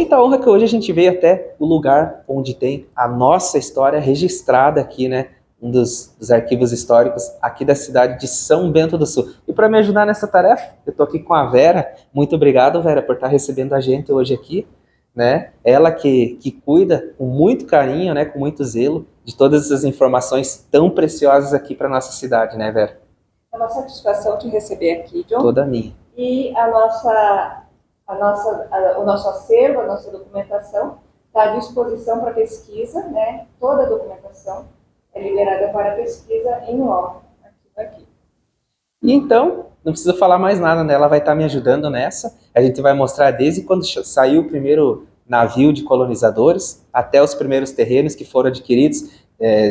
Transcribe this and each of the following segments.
muita honra que hoje a gente veio até o lugar onde tem a nossa história registrada aqui, né? Um dos arquivos históricos aqui da cidade de São Bento do Sul. E para me ajudar nessa tarefa, eu estou aqui com a Vera. Muito obrigado, Vera, por estar recebendo a gente hoje aqui, né? Ela que cuida com muito carinho, né? Com muito zelo de todas essas informações tão preciosas aqui para nossa cidade, né, Vera? É uma satisfação te receber aqui, John. Toda minha. E o nosso acervo, a nossa documentação está à disposição para pesquisa, né? Toda a documentação é liberada para pesquisa em loco, aqui. E então, não precisa falar mais nada, né? Ela vai estar me ajudando nessa. A gente vai mostrar desde quando saiu o primeiro navio de colonizadores até os primeiros terrenos que foram adquiridos,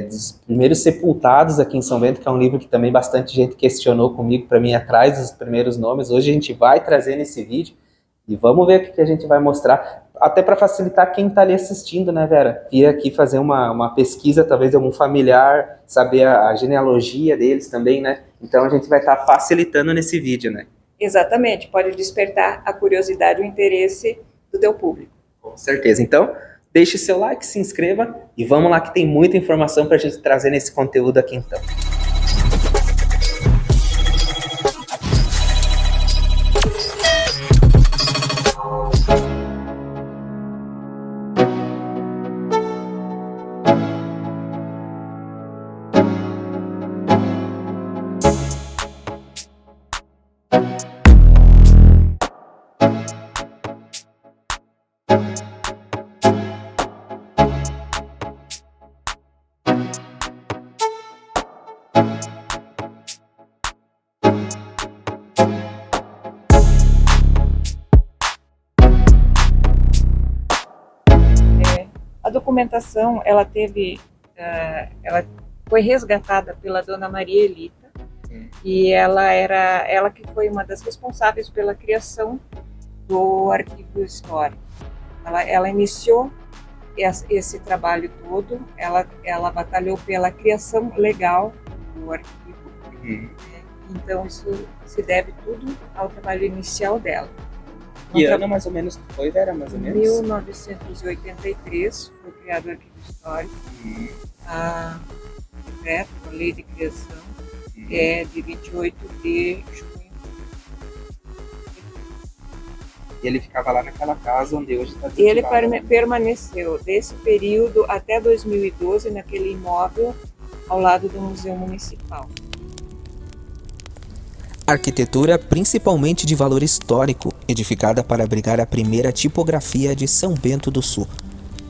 dos primeiros sepultados aqui em São Bento, que é um livro que também bastante gente questionou comigo para mim atrás dos primeiros nomes. Hoje a gente vai trazer nesse vídeo e vamos ver o que a gente vai mostrar, até para facilitar quem está ali assistindo, né, Vera? Vir aqui fazer uma pesquisa, talvez de algum familiar, saber a genealogia deles também, né? Então a gente vai estar facilitando nesse vídeo, né? Exatamente, pode despertar a curiosidade e o interesse do teu público. Com certeza. Então, deixe seu like, se inscreva e vamos lá que tem muita informação para a gente trazer nesse conteúdo aqui então. A documentação, ela foi resgatada pela dona Maria Elita, e ela que foi uma das responsáveis pela criação do arquivo histórico. Ela iniciou esse trabalho todo, ela batalhou pela criação legal do arquivo, então isso se deve tudo ao trabalho inicial dela. Que ano mais ou menos que foi, Vera? Mais ou menos? 1983 foi criado o arquivo histórico. A lei de criação é de 28 de junho. E ele ficava lá naquela casa onde hoje está Ele permaneceu desse período até 2012 naquele imóvel ao lado do Museu Municipal. Arquitetura principalmente de valor histórico, edificada para abrigar a primeira tipografia de São Bento do Sul.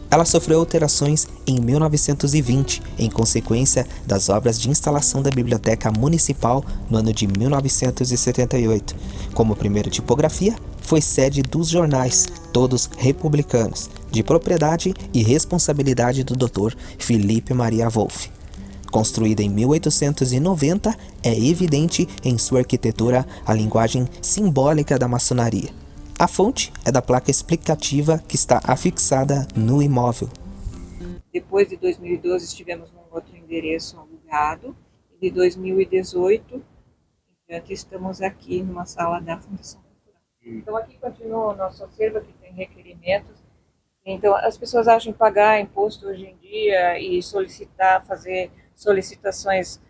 Ela sofreu alterações em 1920, em consequência das obras de instalação da Biblioteca Municipal no ano de 1978. Como primeira tipografia, foi sede dos jornais, todos republicanos, de propriedade e responsabilidade do Dr. Felipe Maria Wolff. Construída em 1890, é evidente em sua arquitetura a linguagem simbólica da maçonaria. A fonte é da placa explicativa que está afixada no imóvel. Depois de 2012 estivemos num outro endereço alugado, e de 2018 estamos aqui numa sala da Fundação Cultural. Então aqui continua o nosso acervo, que tem requerimentos. Então as pessoas acham que pagar imposto hoje em dia e fazer solicitações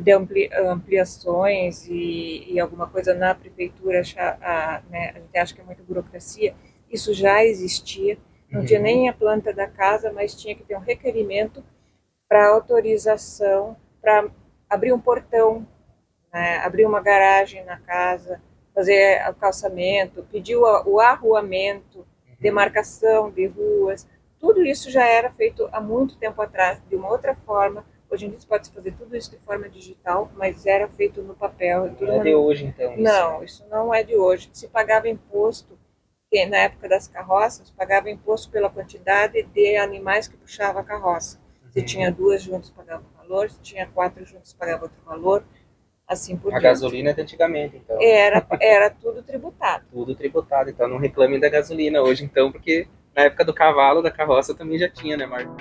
de ampliações e alguma coisa na prefeitura, né, a gente acha que é muita burocracia. Isso já existia, não tinha nem a planta da casa, mas tinha que ter um requerimento para autorização, para abrir um portão, né, abrir uma garagem na casa, fazer o calçamento, pedir o arruamento, demarcação de ruas. Tudo isso já era feito há muito tempo atrás, de uma outra forma. Hoje em dia você pode fazer tudo isso de forma digital, mas era feito no papel. Não é de hoje, então? Não, isso não é de hoje. Se pagava imposto, na época das carroças, pagava imposto pela quantidade de animais que puxava a carroça. Se tinha 2 juntas, pagava um valor. Se tinha 4 juntas, pagava outro valor. Assim por diante. A gasolina é de antigamente, então? Era tudo tributado. Tudo tributado, então não reclame da gasolina hoje, então, porque na época do cavalo, da carroça, também já tinha, né, Marcos?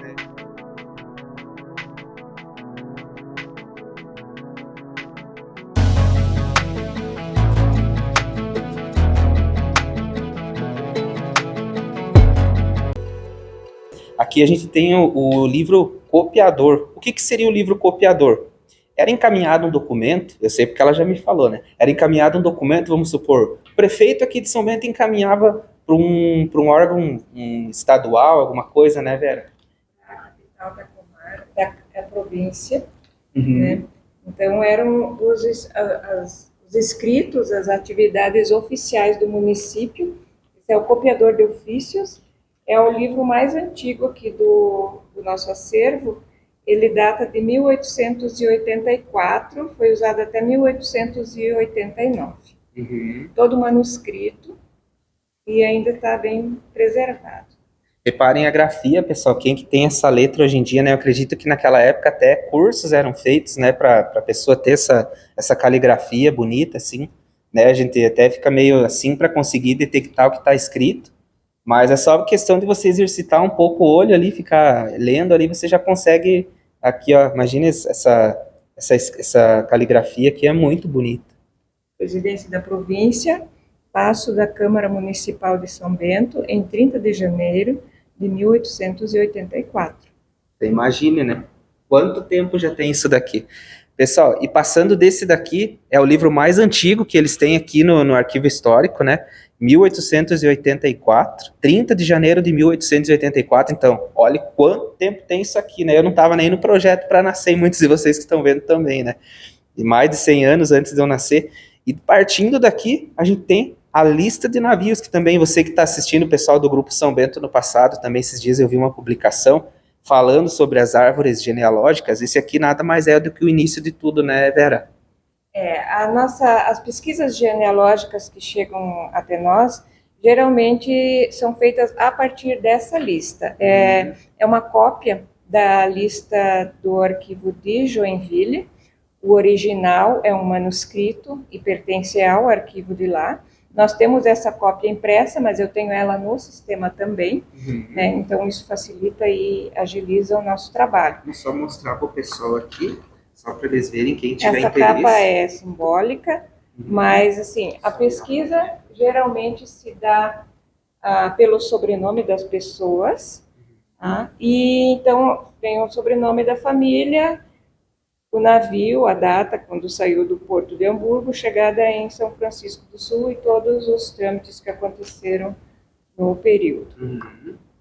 aqui a gente tem o livro copiador. O que seria o livro copiador? Era encaminhado um documento, eu sei porque ela já me falou, né? Era encaminhado um documento, vamos supor, o prefeito aqui de São Bento encaminhava para um órgão estadual, alguma coisa, né, Vera? A capital da comarca, da província, Uhum. né? Então eram os escritos, as atividades oficiais do município. Esse é o copiador de ofícios, é o livro mais antigo aqui do nosso acervo. Ele data de 1884, foi usado até 1889. Uhum. Todo manuscrito e ainda está bem preservado. Reparem a grafia, pessoal, quem que tem essa letra hoje em dia, né? Eu acredito que naquela época até cursos eram feitos, né, para a pessoa ter essa caligrafia bonita, assim, né? A gente até fica meio assim para conseguir detectar o que está escrito, mas é só questão de você exercitar um pouco o olho ali, ficar lendo ali, você já consegue, aqui, ó, imagina essa caligrafia aqui é muito bonita. Presidência da província, passo da Câmara Municipal de São Bento, em 30 de janeiro de 1884. Você imagine, né? Quanto tempo já tem isso daqui? Pessoal, e passando desse daqui, é o livro mais antigo que eles têm aqui no arquivo histórico, né? 1884, 30 de janeiro de 1884. Então, olha quanto tempo tem isso aqui, né? Eu não estava nem no projeto para nascer, e muitos de vocês que estão vendo também, né? E mais de 100 anos antes de eu nascer. E partindo daqui, a gente tem a lista de navios, que também você que está assistindo, o pessoal do Grupo São Bento no passado, também esses dias eu vi uma publicação falando sobre as árvores genealógicas. Esse aqui nada mais é do que o início de tudo, né, Vera? As pesquisas genealógicas que chegam até nós, geralmente são feitas a partir dessa lista. É uma cópia da lista do arquivo de Joinville. O original é um manuscrito e pertence ao arquivo de lá. Nós temos essa cópia impressa, mas eu tenho ela no sistema também, né? Então isso facilita e agiliza o nosso trabalho. Vou só mostrar para o pessoal aqui, só para eles verem, quem tiver Essa interesse. capa é simbólica, mas assim, a pesquisa geralmente se dá pelo sobrenome das pessoas, e então tem o sobrenome da família, o navio, a data, quando saiu do Porto de Hamburgo, chegada em São Francisco do Sul e todos os trâmites que aconteceram no período.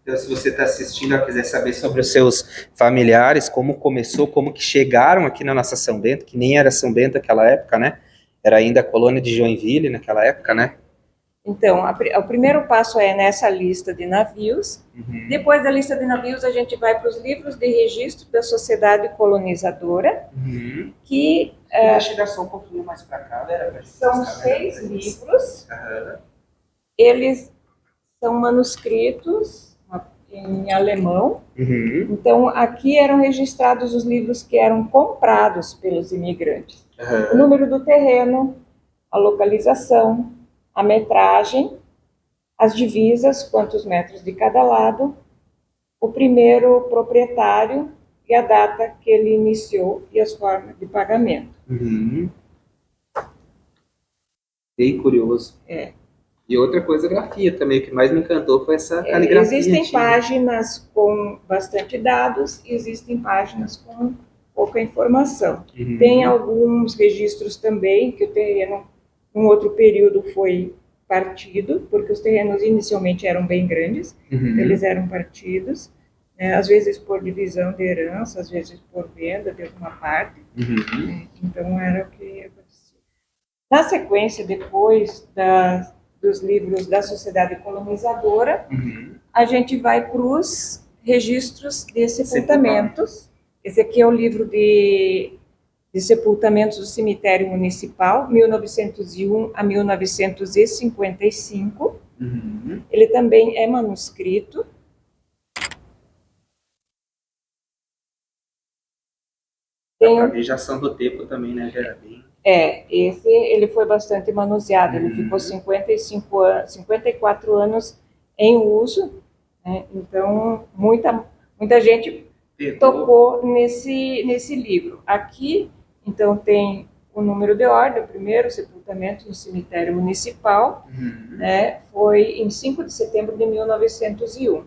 Então, se você está assistindo e quiser saber sobre os seus familiares, como começou, como que chegaram aqui na nossa São Bento, que nem era São Bento naquela época, né? Era ainda a colônia de Joinville naquela época, né? Então, o primeiro passo é nessa lista de navios. Depois da lista de navios, a gente vai para os livros de registro da sociedade colonizadora, que chegar só um pouquinho mais para cá, Vera, são 6 livros. Eles são manuscritos em alemão. Então, aqui eram registrados os livros que eram comprados pelos imigrantes. O número do terreno, a localização, a metragem, as divisas, quantos metros de cada lado, o primeiro proprietário e a data que ele iniciou e as formas de pagamento. Bem curioso. E outra coisa, a grafia também, o que mais me encantou foi essa caligrafia. Existem antiga. páginas com bastante dados e existem páginas com pouca informação. Tem alguns registros também que o terreno, num outro período, foi partido, porque os terrenos inicialmente eram bem grandes, eles eram partidos, né, às vezes por divisão de herança, às vezes por venda de alguma parte. Então era o que acontecia. Na sequência, depois dos livros da sociedade colonizadora, a gente vai para os registros de sepultamentos. Esse aqui é o livro de sepultamentos do cemitério municipal, 1901 a 1955. Ele também é manuscrito. Tem a planejação do tempo também, né, Geraldinho? Ele foi bastante manuseado, ele ficou 54 anos em uso, né? Então muita gente tocou nesse livro. Aqui, então, tem o número de ordem, o primeiro sepultamento no cemitério municipal, né, foi em 5 de setembro de 1901.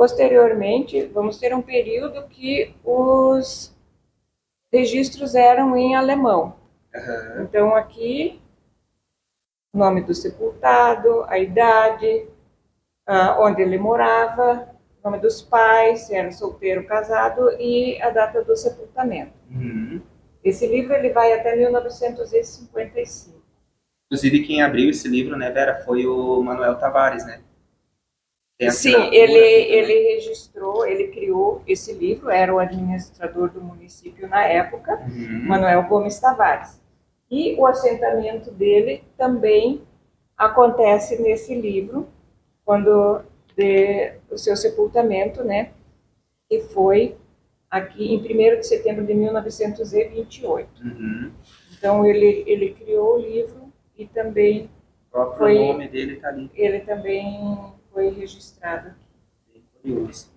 Posteriormente, vamos ter um período que os registros eram em alemão. Então, aqui, o nome do sepultado, a idade, onde ele morava, o nome dos pais, se era solteiro, casado, e a data do sepultamento. Esse livro ele vai até 1955. Inclusive, quem abriu esse livro, né, Vera, foi o Manuel Tavares, né? Sim, ele registrou, ele criou esse livro, era o administrador do município na época, Manuel Gomes Tavares. E o assentamento dele também acontece nesse livro, quando o seu sepultamento, né, que foi aqui em 1º de setembro de 1928. Então, ele criou o livro e também o próprio nome dele está ali. Ele também foi registrado. Bem curioso.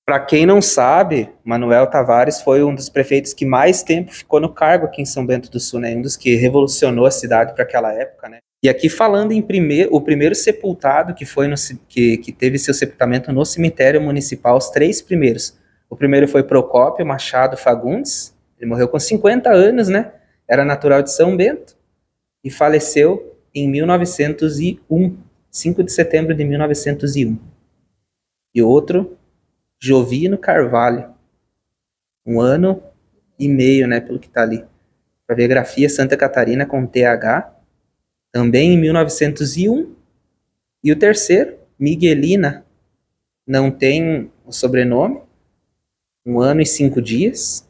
Para quem não sabe, Manuel Tavares foi um dos prefeitos que mais tempo ficou no cargo aqui em São Bento do Sul, né? Um dos que revolucionou a cidade para aquela época, né? E aqui falando em o primeiro sepultado que foi que teve seu sepultamento no cemitério municipal, os 3 primeiros. O primeiro foi Procópio Machado Fagundes, ele morreu com 50 anos, né? Era natural de São Bento e faleceu em 1901, 5 de setembro de 1901. E outro, Jovino Carvalho, 1 ano e meio, né, pelo que tá ali. Gravigrafia Santa Catarina com TH, também em 1901. E o terceiro, Miguelina, não tem o sobrenome, 1 ano e 5 dias.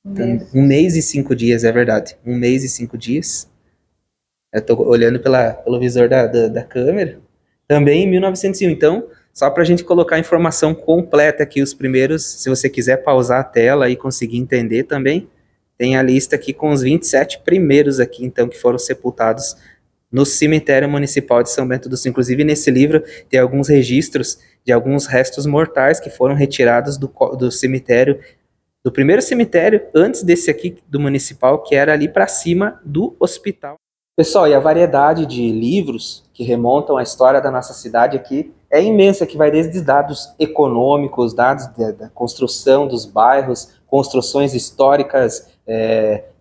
1 mês e 5 dias, é verdade. 1 mês e 5 dias. Eu tô olhando pelo visor da câmera. Também em 1901. Então, só para a gente colocar a informação completa aqui, os primeiros, se você quiser pausar a tela e conseguir entender também, tem a lista aqui com os 27 primeiros aqui, então, que foram sepultados no cemitério municipal de São Bento do Sul. Inclusive, nesse livro, tem alguns registros de alguns restos mortais que foram retirados do cemitério, do primeiro cemitério, antes desse aqui, do municipal, que era ali para cima do hospital. Pessoal, e a variedade de livros que remontam à história da nossa cidade aqui é imensa, que vai desde dados econômicos, dados da construção dos bairros, construções históricas,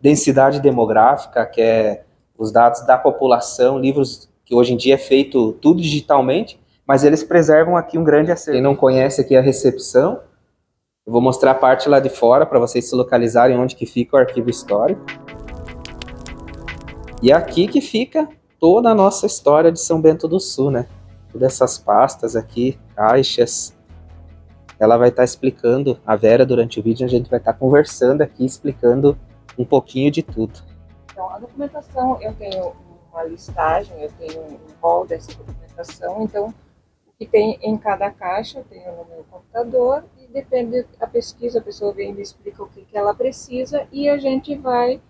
densidade demográfica, que é os dados da população, livros que hoje em dia é feito tudo digitalmente, mas eles preservam aqui um grande acervo. Quem não conhece aqui a recepção, eu vou mostrar a parte lá de fora para vocês se localizarem onde que fica o arquivo histórico. E é aqui que fica toda a nossa história de São Bento do Sul, né? Todas essas pastas aqui, caixas. Ela vai estar explicando, a Vera, durante o vídeo, a gente vai estar conversando aqui, explicando um pouquinho de tudo. Então, a documentação, eu tenho uma listagem, eu tenho um rol dessa documentação, então, o que tem em cada caixa, eu tenho no meu computador, e depende da pesquisa, a pessoa vem e me explica o que ela precisa, e a gente vai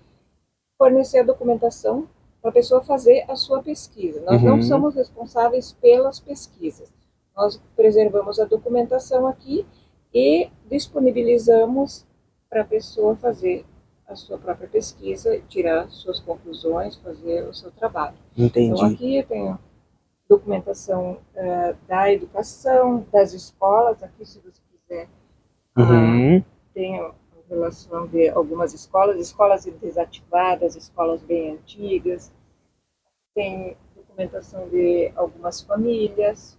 fornecer a documentação para a pessoa fazer a sua pesquisa. Nós não somos responsáveis pelas pesquisas. Nós preservamos a documentação aqui e disponibilizamos para a pessoa fazer a sua própria pesquisa, tirar suas conclusões, fazer o seu trabalho. Entendi. Então aqui eu tenho documentação da educação, das escolas, aqui se você quiser, tenho relação de algumas escolas desativadas, escolas bem antigas, tem documentação de algumas famílias,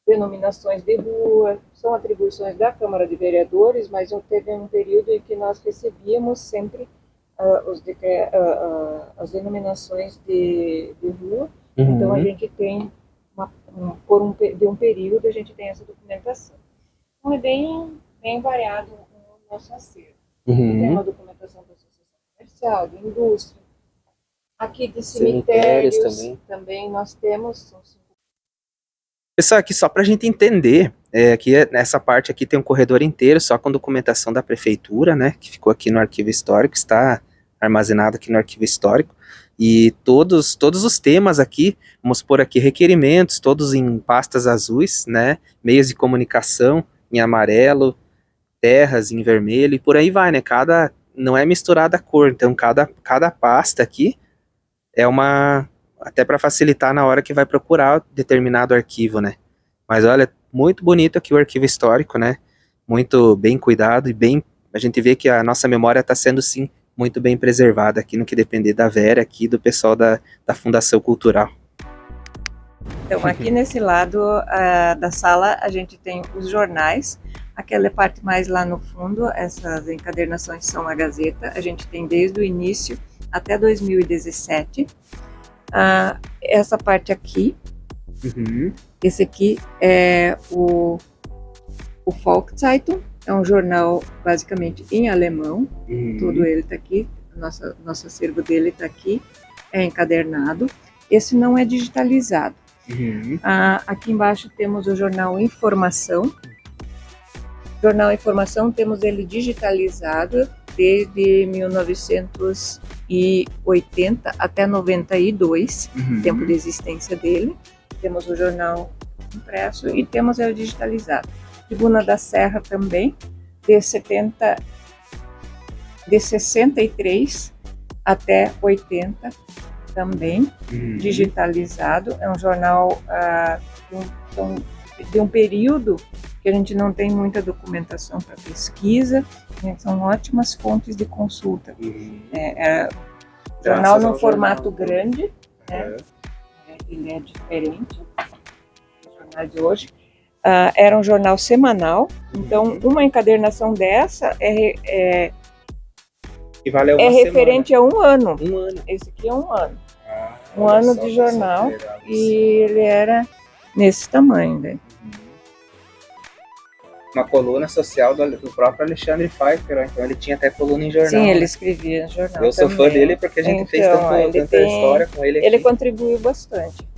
denominações de rua, são atribuições da Câmara de Vereadores, mas teve um período em que nós recebíamos sempre as denominações de rua, então a gente tem, de um período, a gente tem essa documentação. Então é bem variado o nosso acervo. Tem uma documentação da associação comercial, de indústria. Aqui de cemitérios também nós temos. São 5. Pessoal, aqui só para a gente entender, aqui nessa parte aqui tem um corredor inteiro só com documentação da prefeitura, né, que ficou aqui no arquivo histórico, está armazenado aqui no arquivo histórico. E todos os temas aqui, vamos pôr aqui requerimentos, todos em pastas azuis, né, meios de comunicação em amarelo, terras em vermelho e por aí vai, né? Não é misturada a cor, então cada pasta aqui é uma até para facilitar na hora que vai procurar determinado arquivo, né? Mas olha, muito bonito aqui o arquivo histórico, né? Muito bem cuidado e bem, a gente vê que a nossa memória está sendo sim muito bem preservada aqui no que depender da Vera aqui do pessoal da Fundação Cultural. Então, aqui nesse lado da sala, a gente tem os jornais. Aquela parte mais lá no fundo, essas encadernações são a Gazeta. A gente tem desde o início até 2017. Essa parte aqui, esse aqui é o Volkszeitung, é um jornal basicamente em alemão. Todo ele está aqui, nosso acervo dele está aqui, é encadernado. Esse não é digitalizado. Aqui embaixo temos o jornal Informação. Jornal Informação, temos ele digitalizado desde 1980 até 92, tempo de existência dele. Temos o jornal impresso e temos ele digitalizado. Tribuna da Serra também, de 63 até 80, também digitalizado. É um jornal de um período que a gente não tem muita documentação para pesquisa, são ótimas fontes de consulta. Jornal num formato grande, né? Ele é diferente do jornal de hoje. Era um jornal semanal, então uma encadernação dessa é referente a um ano. Esse aqui é um ano. Um ano de jornal, e ele era nesse tamanho, né? Uma coluna social do próprio Alexandre Pfeiffer, então ele tinha até coluna em jornal. Sim, ele escrevia em jornal. Eu sou fã dele porque a gente fez tanta história com ele aqui. Ele contribuiu bastante.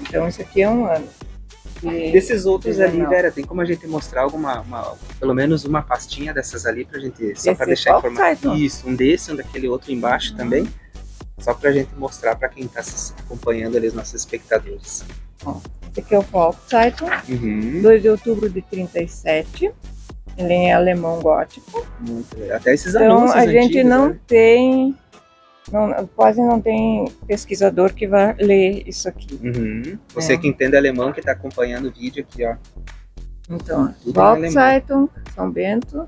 Então esse aqui é um ano. Desses outros ali, Vera, tem como a gente mostrar pelo menos uma pastinha dessas ali pra gente, só para deixar informado? Isso, um daquele outro embaixo também, só pra gente mostrar para quem tá acompanhando ali, os nossos espectadores. Esse aqui é o Volkszeitung, 2 de outubro de 37, ele é em alemão gótico. Muito legal. Até esses então anúncios a gente antigos, não né? tem, quase não tem pesquisador que vai ler isso aqui. Você que entende alemão, que está acompanhando o vídeo aqui, ó. Então, Volkszeitung, São Bento,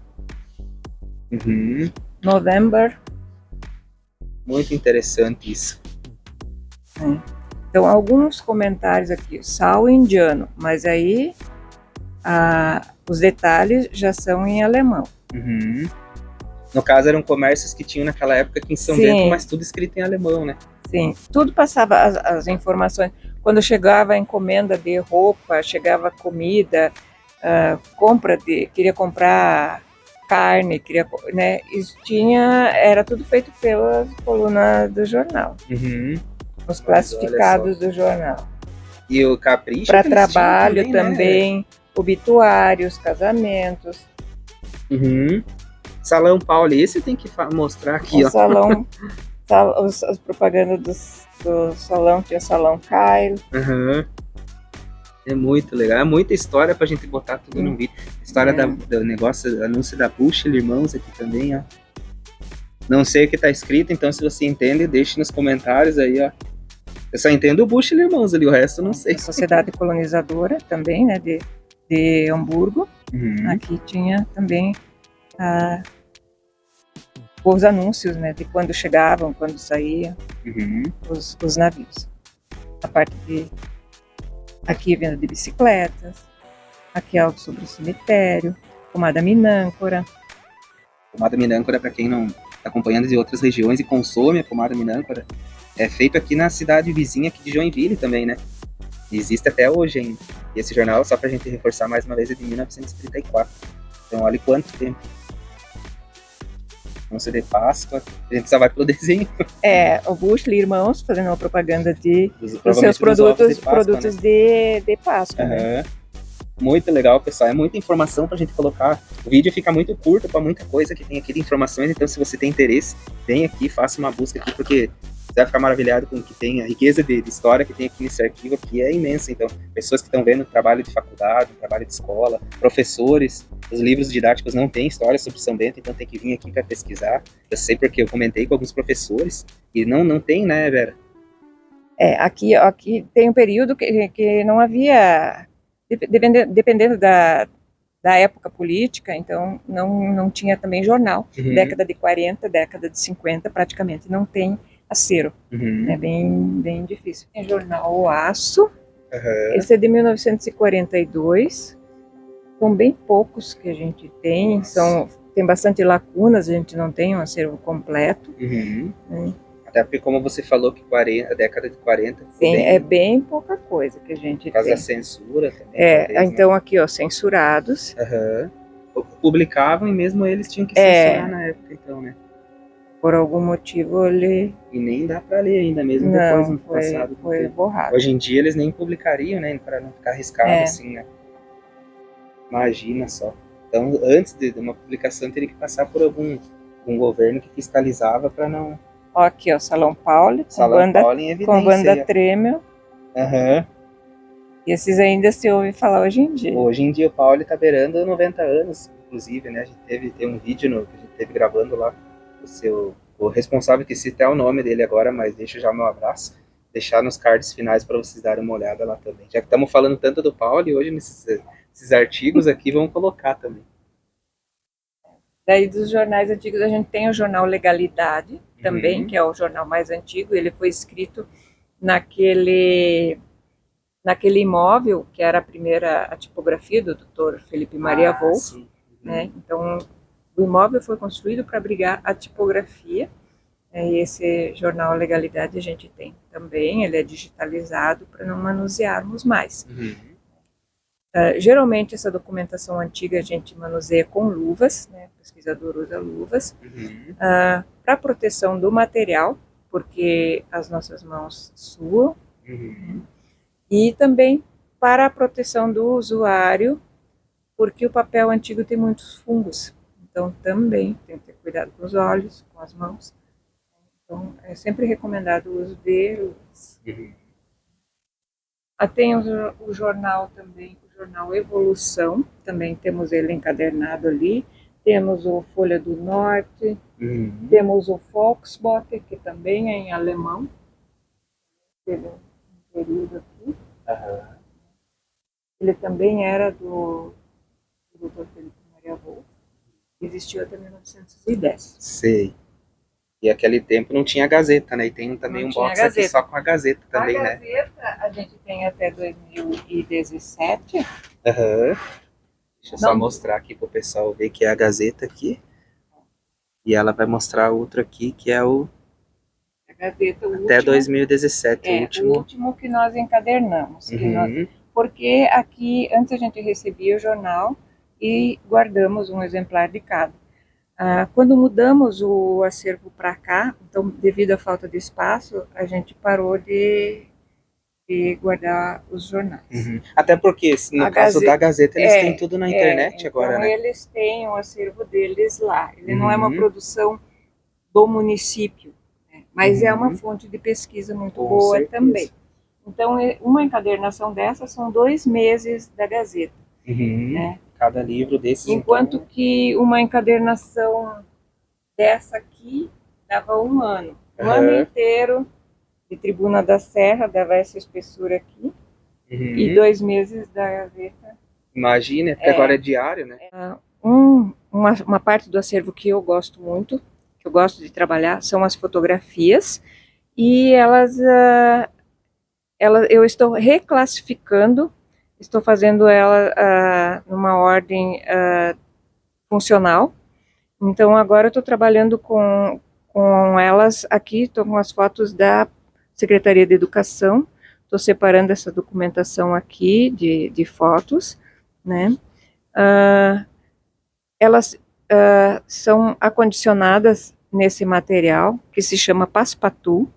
November. Muito interessante isso. Então, alguns comentários aqui, sal indiano, mas aí os detalhes já são em alemão. No caso, eram comércios que tinham naquela época aqui em São Bento, mas tudo escrito em alemão, né? Sim, tudo passava as informações. Quando chegava a encomenda de roupa, chegava comida, queria comprar carne, né? Isso era tudo feito pela coluna do jornal. Os classificados do jornal. E o capricho para trabalho também, né? Obituários, casamentos. Salão Paulo, esse tem que mostrar aqui, ó. Salão, as propagandas do salão, tinha Salão Cairo. É muito legal, é muita história pra gente botar tudo no vídeo. História do negócio, anúncio da Bushel Irmãos aqui também, ó. Não sei o que tá escrito, então se você entende, deixe nos comentários aí, ó. Eu só entendo o Bushel Irmãos ali, o resto eu não sei. Sociedade Colonizadora também, né, de Hamburgo. Aqui tinha também os anúncios, né, de quando chegavam, quando saíam os navios. A parte aqui venda de bicicletas, aqui é algo sobre o cemitério, pomada minâncora. Pomada minâncora, para quem não está acompanhando de outras regiões e consome a pomada minâncora, é feito aqui na cidade vizinha aqui de Joinville também, né? E existe até hoje ainda. E esse jornal, só pra gente reforçar mais uma vez, é de 1934. Então olha quanto tempo. Anúncio de Páscoa, a gente só vai pelo desenho. O Bushel Irmãos fazendo uma propaganda dos seus produtos de Páscoa. Né? Muito legal, pessoal. É muita informação pra gente colocar. O vídeo fica muito curto pra muita coisa que tem aqui de informações. Então, se você tem interesse, vem aqui, faça uma busca aqui, porque você vai ficar maravilhado com o que tem, a riqueza de história que tem aqui nesse arquivo aqui é imensa. Então, pessoas que estão vendo trabalho de faculdade, trabalho de escola, professores, Os livros didáticos não têm história sobre São Bento, então tem que vir aqui para pesquisar. Eu sei porque eu comentei com alguns professores e não tem, né, Vera? Aqui tem um período que não havia, dependendo da época política, então não tinha também jornal. Uhum. Década de 40, década de 50, praticamente não tem acervo. Uhum. É bem difícil. Tem jornal O Aço, Uhum. esse é de 1942. São bem poucos que a gente tem, tem bastante lacunas, a gente não tem um acervo completo. Uhum. Né? Até porque, como você falou, que a década de 40 Sim, é bem pouca coisa que a gente tem. Por causa da censura também. Talvez, então né? aqui, ó, censurados. Uhum. Publicavam e mesmo eles tinham que censurar na época, então, né? Por algum motivo ele... E nem dá para ler ainda, mesmo não, depois no passado. Foi borrado. Hoje em dia eles nem publicariam, né? Para não ficar arriscado assim, né? Imagina só. Então, antes de uma publicação, teria que passar por algum governo que fiscalizava para não... Ó, aqui, ó, Salão Paulo, Paulo em evidência, com banda Tremel. Uhum. E esses ainda se ouve falar hoje em dia. Hoje em dia o Paulo tá beirando 90 anos, inclusive, né? A gente tem um vídeo que a gente teve gravando lá. O responsável, que cita é o nome dele agora, mas deixa já o meu abraço. Deixar nos cards finais para vocês darem uma olhada lá também. Já que estamos falando tanto do Paulo, e hoje nesses artigos aqui vamos colocar também. Daí dos jornais antigos a gente tem o jornal Legalidade também, que é o jornal mais antigo. Ele foi escrito naquele imóvel que era a tipografia do Dr. Felipe Maria Wolff, né? Então o imóvel foi construído para abrigar a tipografia, e esse jornal Legalidade a gente tem também. Ele é digitalizado para não manusearmos mais. Geralmente essa documentação antiga a gente manuseia com luvas, né? O pesquisador usa luvas, para proteção do material, porque as nossas mãos suam, e também para a proteção do usuário, porque o papel antigo tem muitos fungos, então também tem que ter cuidado com os olhos, com as mãos. Então é sempre recomendado o uso de luvas. Tem o jornal também, o jornal Evolução, também temos ele encadernado ali. Temos o Folha do Norte, temos o Volksbote, que também é em alemão. Teve um período aqui. Ele também era do Dr. Felipe Maria Wolff. Existiu até 1910. Sei. E aquele tempo não tinha Gazeta, né? E tem também um box aqui só com a Gazeta também, né? A Gazeta a gente tem até 2017. Deixa eu só mostrar aqui para o pessoal ver que é a Gazeta aqui. E ela vai mostrar outro aqui, que é o... A Gazeta, até 2017, o último que nós encadernamos. Porque aqui, antes a gente recebia o jornal e guardamos um exemplar de cada. Quando mudamos o acervo para cá, então, devido à falta de espaço, a gente parou de guardar os jornais. Até porque, no caso da Gazeta, eles têm tudo na internet agora, então, né? Eles têm o acervo deles lá. Ele não é uma produção do município, né? Mas é uma fonte de pesquisa muito boa também. Então, uma encadernação dessa são 2 meses da Gazeta. Né? Cada livro desses. Enquanto que uma encadernação dessa aqui dava 1 ano. Um ano inteiro de Tribuna da Serra, dava essa espessura aqui. E 2 meses da Gazeta. Imagina, porque agora é diário, né? Uma parte do acervo que eu gosto muito, que eu gosto de trabalhar, são as fotografias. E eu estou reclassificando, estou fazendo ela numa ordem funcional. Então agora eu estou trabalhando com elas aqui, estou com as fotos da Secretaria de Educação, estou separando essa documentação aqui de fotos, né? Elas são acondicionadas nesse material que se chama Passepartout.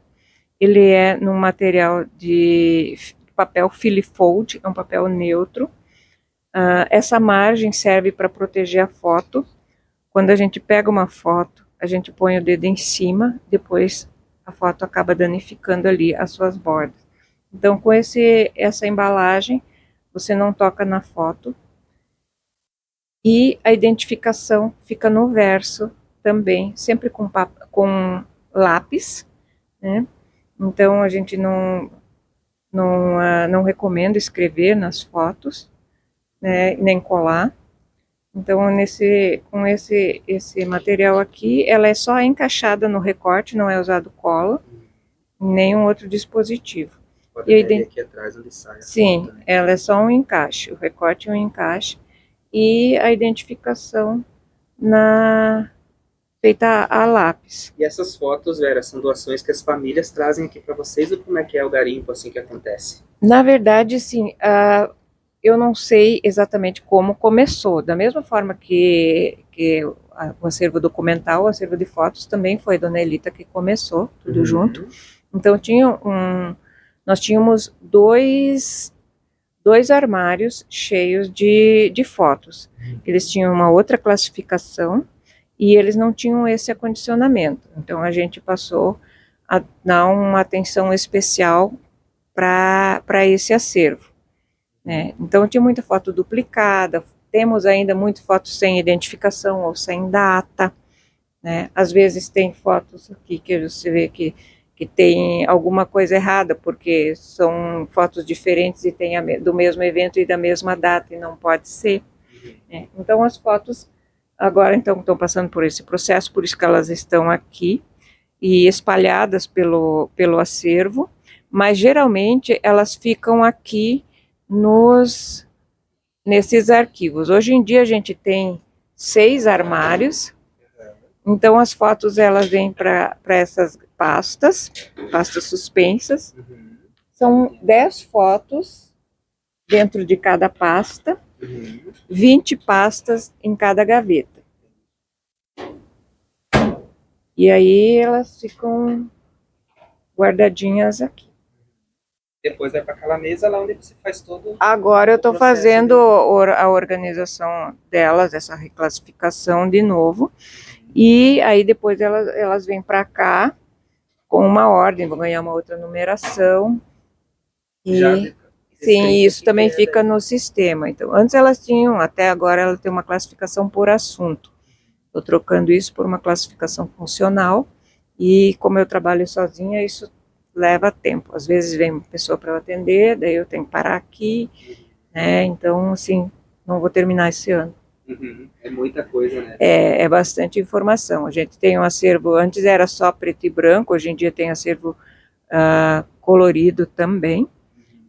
Ele é num material de papel Filifold, é um papel neutro. Essa margem serve para proteger a foto. Quando a gente pega uma foto, a gente põe o dedo em cima, depois a foto acaba danificando ali as suas bordas. Então, com essa embalagem, você não toca na foto. E a identificação fica no verso também, sempre com lápis, né? Então a gente não recomenda escrever nas fotos, né, nem colar. Então com esse material aqui, ela é só encaixada no recorte, não é usado cola, nenhum outro dispositivo. Pode E ver aqui atrás onde sai a sim, foto, né? ela é só um encaixe, o recorte é um encaixe e a identificação feita a lápis. E essas fotos, Vera, são doações que as famílias trazem aqui para vocês ou como é que é o garimpo assim que acontece? Na verdade, sim, eu não sei exatamente como começou. Da mesma forma que o acervo documental, o acervo de fotos também foi a Dona Elita que começou, tudo junto. Então nós tínhamos dois armários cheios de fotos. Eles tinham uma outra classificação e eles não tinham esse acondicionamento. Então a gente passou a dar uma atenção especial para esse acervo, né? Então tinha muita foto duplicada, temos ainda muitas fotos sem identificação ou sem data, né? Às vezes tem fotos aqui que você vê que tem alguma coisa errada, porque são fotos diferentes e tem do mesmo evento e da mesma data, e não pode ser, né? Então as fotos agora estão passando por esse processo, por isso que elas estão aqui e espalhadas pelo acervo, mas geralmente elas ficam aqui nesses arquivos. Hoje em dia a gente tem 6 armários, então as fotos elas vêm para essas pastas suspensas. São 10 fotos dentro de cada pasta, 20 pastas em cada gaveta. E aí elas ficam guardadinhas aqui. Depois vai para aquela mesa lá onde você faz todo. Agora eu estou fazendo a organização delas, essa reclassificação de novo. E aí depois elas vêm para cá com uma ordem, vão ganhar uma outra numeração. E sim, isso também fica no sistema. Então, antes elas tinham, até agora ela tem uma classificação por assunto. Estou trocando isso por uma classificação funcional. E como eu trabalho sozinha, isso leva tempo. Às vezes vem uma pessoa para eu atender, daí eu tenho que parar aqui, né? Então, assim, não vou terminar esse ano. É muita coisa, né? É bastante informação. A gente tem um acervo, antes era só preto e branco, hoje em dia tem acervo colorido também.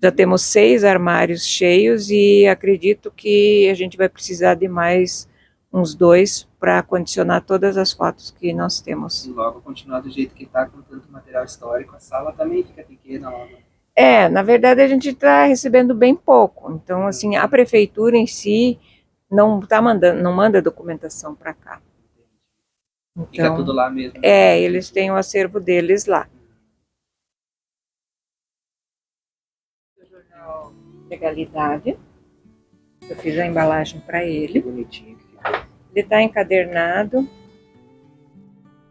Já temos 6 armários cheios e acredito que a gente vai precisar de mais uns 2 para condicionar todas as fotos que nós temos. E logo continuar do jeito que está, com tanto material histórico, a sala também fica pequena logo. Na verdade a gente está recebendo bem pouco. Então, assim, a prefeitura em si não manda documentação para cá. Então, fica tudo lá mesmo. Eles têm o acervo deles lá. O jornal Legalidade. Eu fiz a embalagem para ele. Que bonitinho. Ele está encadernado,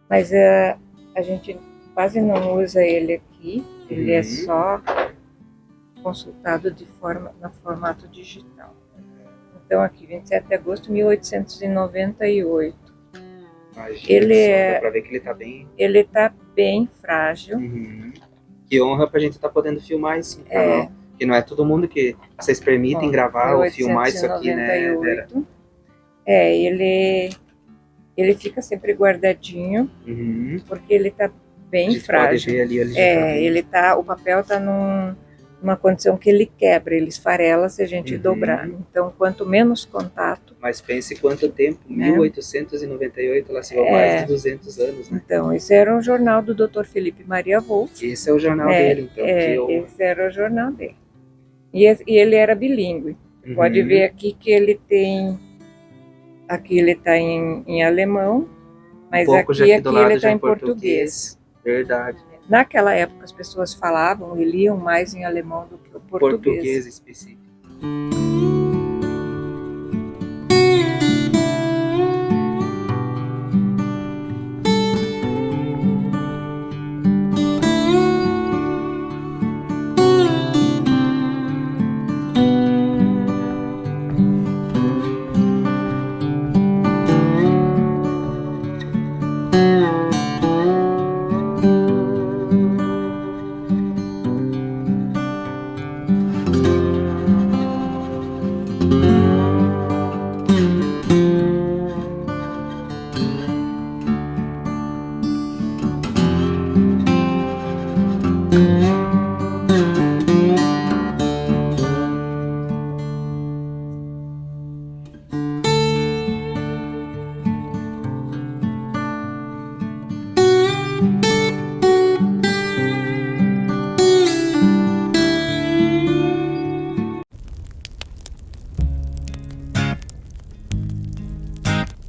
mas a gente quase não usa ele aqui. Ele é só consultado no formato digital. Então aqui, 27 de agosto de 1898. Imagina, dá pra ver que ele tá bem... Ele está bem frágil. Que honra pra gente estar podendo filmar isso no canal. Que não é todo mundo que vocês permitem gravar ou filmar isso aqui, né, Vera? Ele fica sempre guardadinho, porque ele tá bem frágil. Pode ver ali, o papel tá numa condição que ele quebra, ele esfarela se a gente dobrar. Então, quanto menos contato... Mas pense quanto tempo, 1898, lá se vão mais de 200 anos, né? Então, esse era um jornal do Dr. Felipe Maria Wolff. Esse é o jornal dele, então. Esse era o jornal dele. E ele era bilíngue. Pode ver aqui que ele tem... Aqui ele está em alemão, mas aqui ele está em português. Verdade. Naquela época as pessoas falavam e liam mais em alemão do que o português. Português específico.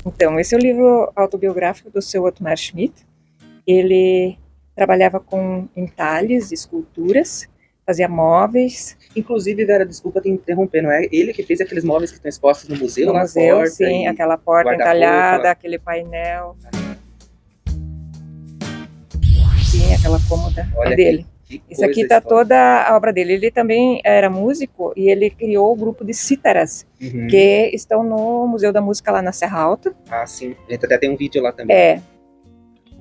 Então, esse é o livro autobiográfico do seu Otmar Schmidt. Ele trabalhava com entalhes, esculturas, fazia móveis. Inclusive, Vera, desculpa te interromper, não é ele que fez aqueles móveis que estão expostos no museu, No lá museu, porta sim, e aquela porta guarda-roupa. entalhada, aquele painel. Sim, aquela cômoda Olha é dele. que Isso aqui coisa está histórica. toda a obra dele. Ele também era músico e ele criou o grupo de cítaras, Uhum. que estão no Museu da Música lá na Serra Alta. Ah, sim. A gente até tem um vídeo lá também. É.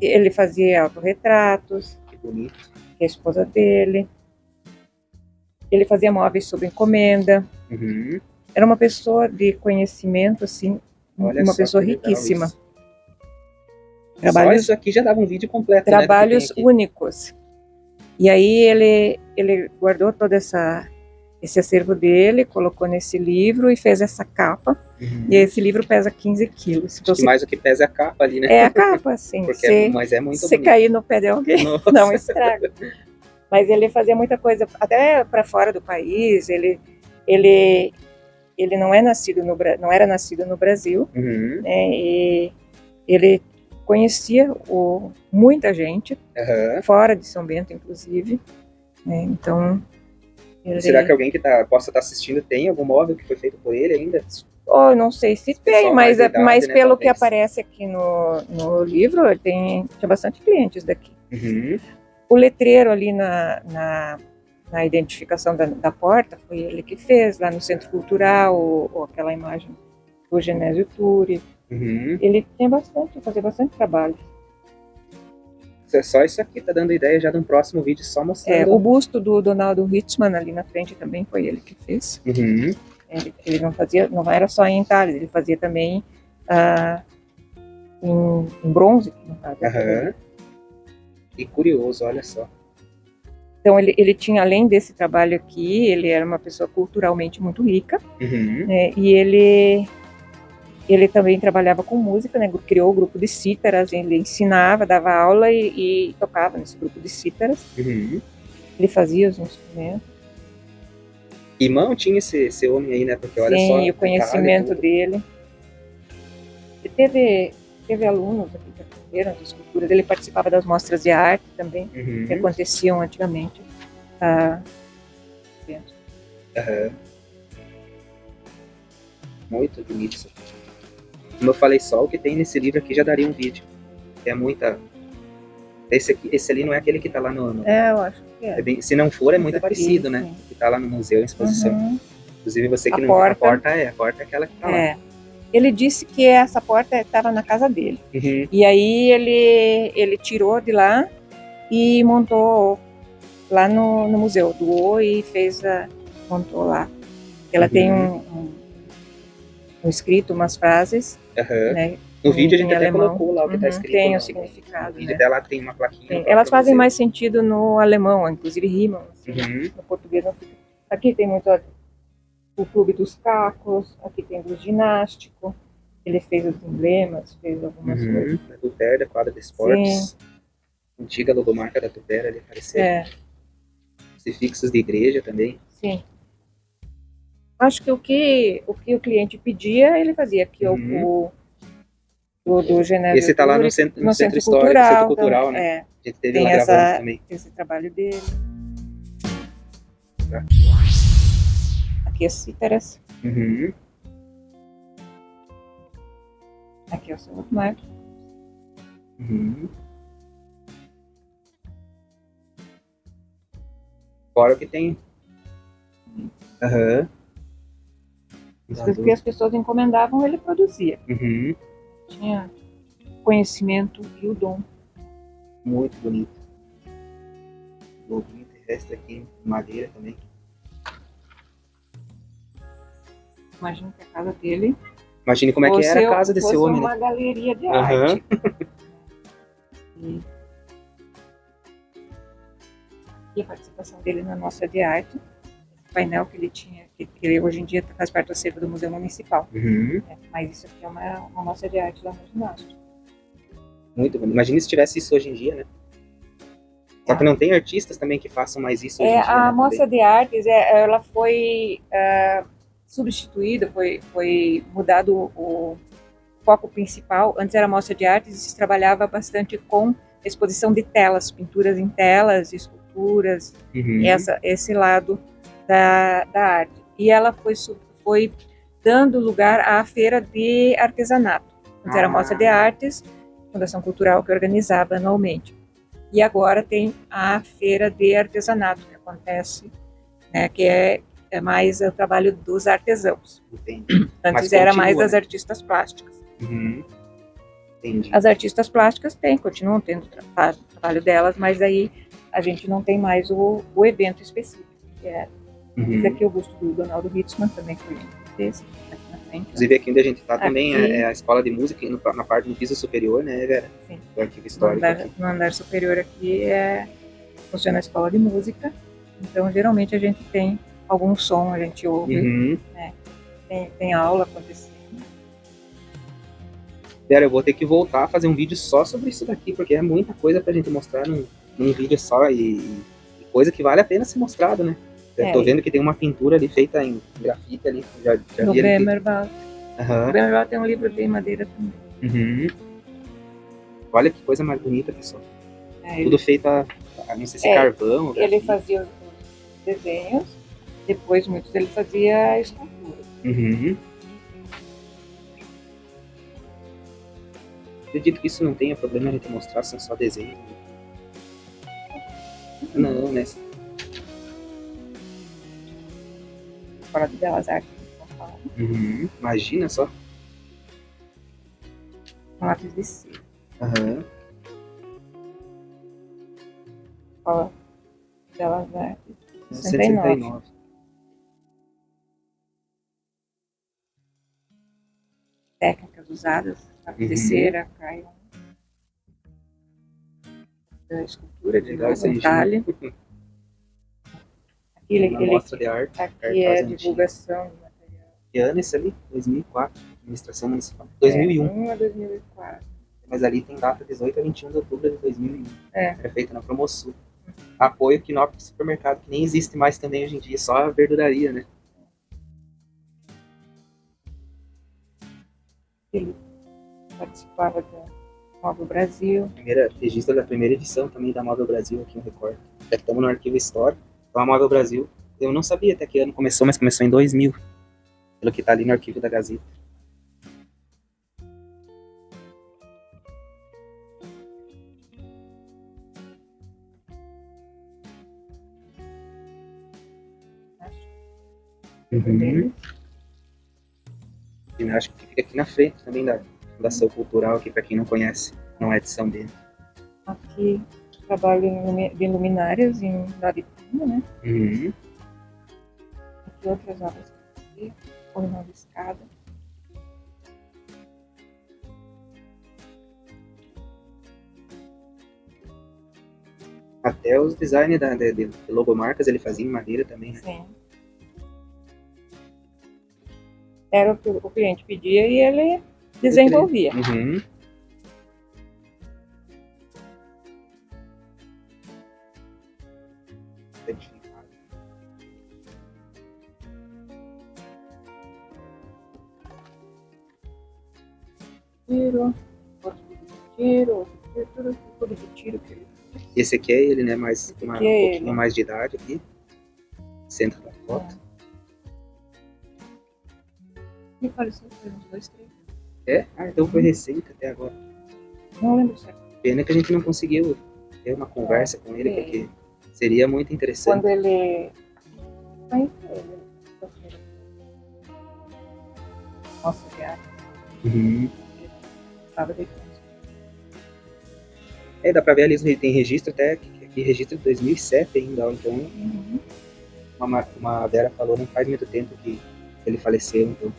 Ele fazia autorretratos, Que bonito. que é a esposa dele. Ele fazia móveis sob encomenda. Uhum. Era uma pessoa de conhecimento, assim, Olha uma só pessoa que legal riquíssima. isso. Só Trabalhos, isso aqui já dava um vídeo completo, né, do que trabalhos tem aqui. únicos. E aí ele guardou todo esse acervo dele, colocou nesse livro e fez essa capa. Uhum. E esse livro pesa 15 quilos. Então, Acho que mais o que pesa é a capa ali, né? é a capa, assim. Mas é muito Se bonito. cair no pé de alguém, Nossa. não estraga. Mas ele fazia muita coisa, até para fora do país. Ele não era nascido no Brasil, Uhum. né? E ele conhecia muita gente, Uhum. fora de São Bento, inclusive. Né? Então, Será que alguém que possa estar assistindo tem algum móvel que foi feito por ele ainda? Oh, não sei se Esse tem, pessoal mas, mais de idade, mas né, pelo que talvez. aparece aqui no livro, ele tinha bastante clientes daqui. Uhum. O letreiro ali na identificação da porta foi ele que fez, lá no Centro Cultural, ou aquela imagem do Genésio Turi. Uhum. Ele fazia bastante trabalho. Só isso aqui tá dando ideia já de um próximo vídeo só mostrando. O busto do Donaldo Hitzmann ali na frente também foi ele que fez. Uhum. Ele não era só em entalhes, ele fazia também em bronze, no caso. Uhum. E curioso, olha só. Então ele tinha, além desse trabalho aqui, ele era uma pessoa culturalmente muito rica, Uhum. né, e ele também trabalhava com música, né, criou o grupo de cítaras, ele ensinava, dava aula e tocava nesse grupo de cítaras. Uhum. Ele fazia os instrumentos. E mão tinha esse homem aí, né? Porque olha só. Sim, o conhecimento dele. Ele teve alunos aqui que aprenderam as esculturas. Ele participava das mostras de arte também, Uhum. que aconteciam antigamente dentro. Uhum. Muito bonito isso aqui. Como eu falei, só o que tem nesse livro aqui já daria um vídeo. É muita. Esse ali não é aquele que tá lá no... Eu acho que é. Se não for, é muito Aqui, parecido, né? sim. Que tá lá no museu em exposição. Uhum. Inclusive você que A não viu a porta porta é aquela que tá lá. É. Ele disse que essa porta estava na casa dele. Uhum. E aí ele tirou de lá e montou lá no museu. Doou e montou lá. Ela tem um escrito, umas frases, Uhum. né? No vídeo a gente em até alemão. colocou lá o que tá escrito. Tem no o significado, vídeo né? dela tem uma plaquinha. Tem. Elas fazem mais sentido no alemão, inclusive rimam. Assim. Uhum. No português não fica. Aqui tem muito o Clube dos Cacos, aqui tem do ginástico. Ele fez os emblemas, fez algumas coisas. Da Tupper, da quadra de esportes. Antiga logomarca da Tupper ali apareceu. Crucifixos de igreja também. Sim. Acho que o que o cliente pedia, ele fazia. Aqui o do Genésio. Esse tá lá no centro histórico, Centro Cultural, né? A gente teve tem lá gravando também. Esse trabalho dele. Tá. Aqui as cítaras. Uhum. Aqui é o seu Otmar. Uhum. Fora o que tem. Aham. Porque as pessoas encomendavam, ele produzia. Uhum. Tinha conhecimento e o dom. Muito bonito. Lobinho terrestre aqui, madeira também. Imagino que a casa dele. Imagine como é que era a casa desse homem, uma né? galeria de arte. E a participação dele na Mostra de Arte. Esse painel que ele tinha, que ele hoje em dia faz parte do acervo do Museu Municipal. Uhum. Mas isso aqui é uma mostra de arte lá no ginásio. Muito bonito. Imagina se tivesse isso hoje em dia, né? Só que não tem artistas também que façam mais isso hoje em dia. A né, Mostra de Artes, ela foi substituída, foi mudado foco principal, antes era a mostra de artes, e se trabalhava bastante com exposição de telas, pinturas em telas, esculturas, esse lado da arte. E ela foi dando lugar à feira de artesanato. Antes era a mostra de artes, Fundação Cultural que organizava anualmente. E agora tem a feira de artesanato que acontece, né, que é mais o trabalho dos artesãos. Entendi. Antes era mais das artistas plásticas. Entendi. As artistas plásticas continuam tendo o trabalho delas, mas aí a gente não tem mais o evento específico, que é esse aqui, o busto do Donaldo Hitzmann, também foi esse, aqui na frente. Inclusive aqui onde a gente está também Aqui. é a escola de música, na parte do piso superior, né, Vera? Sim. Do arquivo histórico. No andar superior aqui funciona a escola de música, então geralmente a gente tem algum som, a gente ouve, né? Tem aula acontecendo. Vera, eu vou ter que voltar a fazer um vídeo só sobre isso daqui, porque é muita coisa pra gente mostrar num vídeo só e coisa que vale a pena ser mostrado, né? Eu tô vendo que tem uma pintura ali feita em grafite ali. Já no vi Bremervald. O Bremervald tem um livro de madeira também. Olha que coisa mais bonita, pessoal. Tudo feito não sei se é carvão. Ele fazia os desenhos, depois muitos ele fazia escultura. Acredito que isso não tenha problema a gente mostrar, são só desenhos. Não, né? Escola de Belas Artes de São Paulo. Imagina só. Com lápis de cera. Escola de Belas Artes. 69. Técnicas usadas, lápis de cera, crayon, da escultura de talhe. Mostra de arte. Aqui é a divulgação do material. Que ano esse ali? 2004. Administração Municipal. 2001. A 2004. Mas ali tem data 18 a 21 de outubro de 2001. Era feita na Promosul. Apoio Quinópolis Supermercado, que nem existe mais também hoje em dia, só a verduraria, né? Ele participava da Móvel Brasil. Registro da primeira edição também da Móvel Brasil aqui no Record. Já que estamos no arquivo histórico. Então a Móvel Brasil, eu não sabia até que ano começou, mas começou em 2000. Pelo que está ali no arquivo da Gazeta. Acho que fica aqui na frente também da Fundação Cultural, aqui para quem não conhece, não é de São Bento. Aqui trabalho de luminárias em Ladipina, né? Aqui outras obras que eu fiz, Coronel de Escada. Até os designs de logomarcas ele fazia em madeira também, né? Sim. Era o que o cliente pedia e ele desenvolvia. Tiro, outro de tiro, tudo de tiro que ele... Esse aqui é ele, né? Um pouquinho mais de idade aqui. Centro da foto. Ele faleceu por uns 2, 3 anos. Então foi recente até agora. Não lembro certo. Pena que a gente não conseguiu ter uma conversa com ele, porque seria muito interessante. Quando ele... Nossa, viagem. Estava deitando. Dá pra ver ali, tem registro até, que registro de 2007 ainda, então... Uma Vera falou, não faz muito tempo que ele faleceu, então...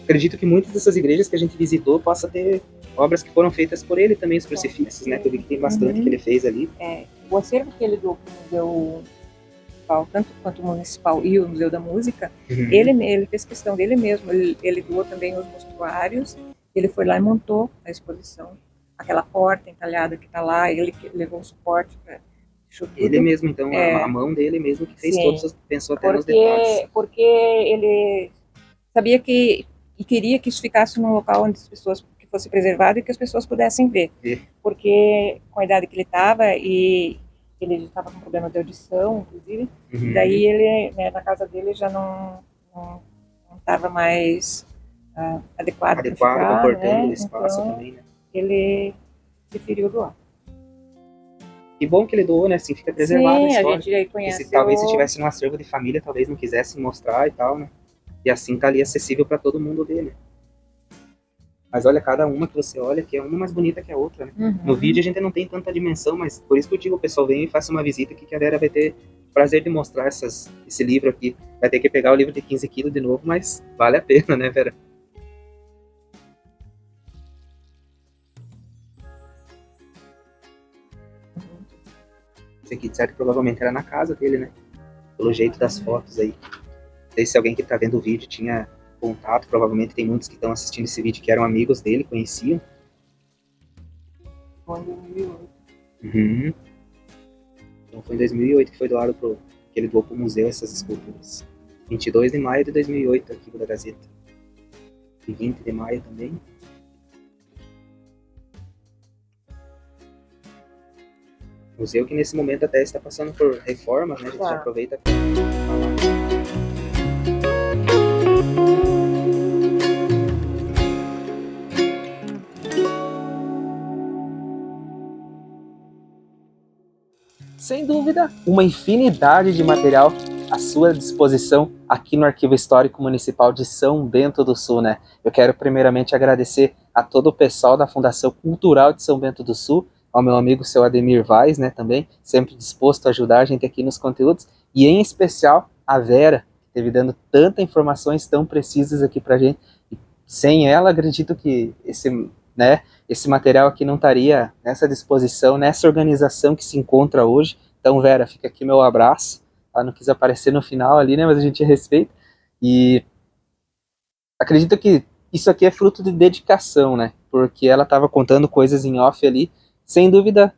Acredito que muitas dessas igrejas que a gente visitou possa ter obras que foram feitas por ele também, os crucifixos, né? Que eu vi que tem bastante que ele fez ali. O acervo que ele doou para o Museu Municipal, tanto quanto o Municipal e o Museu da Música, ele fez questão dele mesmo. Ele doou também os mostruários, ele foi lá e montou a exposição. Aquela porta entalhada que está lá, ele levou o suporte para... Ele mesmo, então, a mão dele mesmo que fez todos, pensou até nos detalhes. Porque ele sabia que e queria que isso ficasse num local onde as pessoas, que fosse preservado e que as pessoas pudessem ver. Porque com a idade que ele estava, e ele estava com problema de audição, inclusive, daí ele, né, na casa dele já não estava mais adequado para ficar, comportando o espaço então, também, né? Ele preferiu doar. Que bom que ele doou, né? Assim fica preservada a história. A gente aí conheceu... Talvez se tivesse num acervo de família, talvez não quisesse mostrar e tal, né? E assim tá ali acessível para todo mundo dele. Mas olha, cada uma que você olha, que é uma mais bonita que a outra, né? No vídeo a gente não tem tanta dimensão, mas por isso que eu digo, o pessoal vem e faça uma visita aqui, que a Vera vai ter prazer de mostrar esse livro aqui. Vai ter que pegar o livro de 15 quilos de novo, mas vale a pena, né, Vera? Esse aqui, de certo, provavelmente era na casa dele, né? Pelo jeito das fotos aí. Não sei se alguém que tá vendo o vídeo tinha contato, provavelmente tem muitos que estão assistindo esse vídeo que eram amigos dele, conheciam. Foi em 2008. Então foi em 2008 que foi doado que ele doou pro museu essas esculturas. 22 de maio de 2008, arquivo da Gazeta. E 20 de maio também. Museu que nesse momento até está passando por reforma, né? A gente já aproveita para falar. Sem dúvida, uma infinidade de material à sua disposição aqui no Arquivo Histórico Municipal de São Bento do Sul, né? Eu quero primeiramente agradecer a todo o pessoal da Fundação Cultural de São Bento do Sul, ao meu amigo seu Ademir Vaz, né, também, sempre disposto a ajudar a gente aqui nos conteúdos, e em especial a Vera, que esteve dando tantas informações tão precisas aqui pra gente. E sem ela, acredito que esse material aqui não estaria nessa disposição, nessa organização que se encontra hoje. Então, Vera, fica aqui meu abraço. Ela não quis aparecer no final ali, né, mas a gente respeita. E acredito que isso aqui é fruto de dedicação, né, porque ela estava contando coisas em off ali, sem dúvida,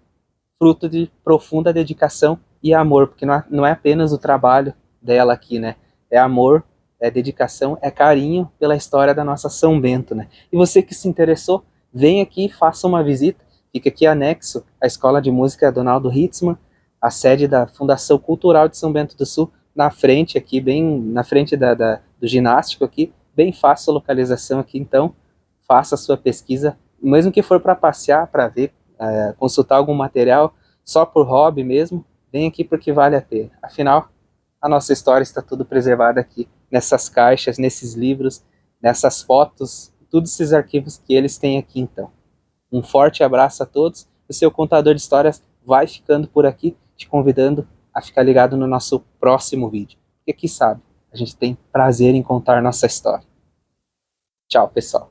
fruto de profunda dedicação e amor, porque não é apenas o trabalho dela aqui, né? É amor, é dedicação, é carinho pela história da nossa São Bento, né? E você que se interessou, vem aqui e faça uma visita. Fica aqui anexo à Escola de Música Donaldo Hitzmann, a sede da Fundação Cultural de São Bento do Sul, na frente aqui, bem na frente do ginástico aqui, bem fácil a localização aqui, então faça a sua pesquisa, mesmo que for para passear, para ver, consultar algum material, só por hobby mesmo, vem aqui porque vale a pena. Afinal, a nossa história está tudo preservada aqui, nessas caixas, nesses livros, nessas fotos, todos esses arquivos que eles têm aqui então. Um forte abraço a todos, o seu contador de histórias vai ficando por aqui, te convidando a ficar ligado no nosso próximo vídeo. Porque quem sabe, a gente tem prazer em contar nossa história. Tchau, pessoal.